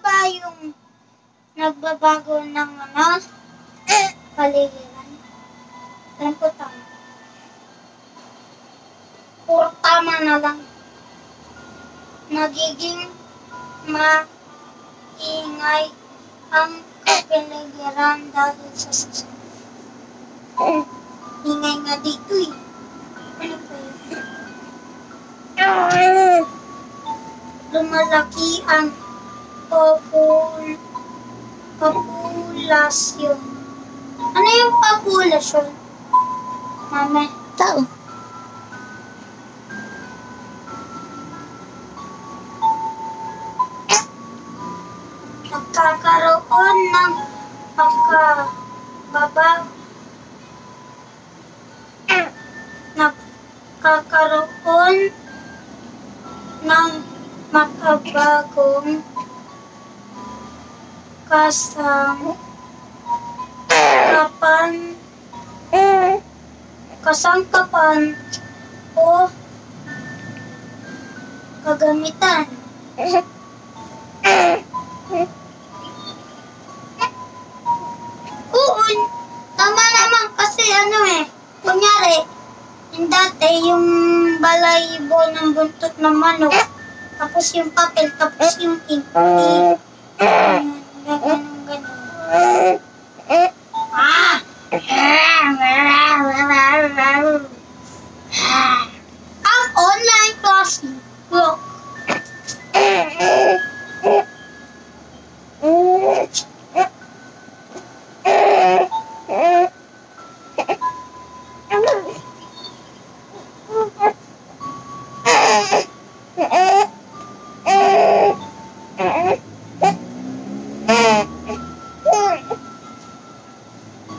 ba yung nagbabago ng paligiran? Alam ko tama. Puro tama na lang. Nagiging maingay ang kapaligiran dahil sa sasakyan. Ingay nga dito eh. Ano ba yun? Lumalaki ang populasyon. Ano yung populasyon? Mame. Tao. Nagkakaroon ng nagkakaroon ng makabagong kasangkapan o kagamitan. Oo, tama naman kasi kunyari, yung dati yung balayibo ng buntot ng manok, tapos yung papel, tapos yung ink. Ganun. Ang online classroom. Look.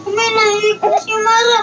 May nahihigit si Mara.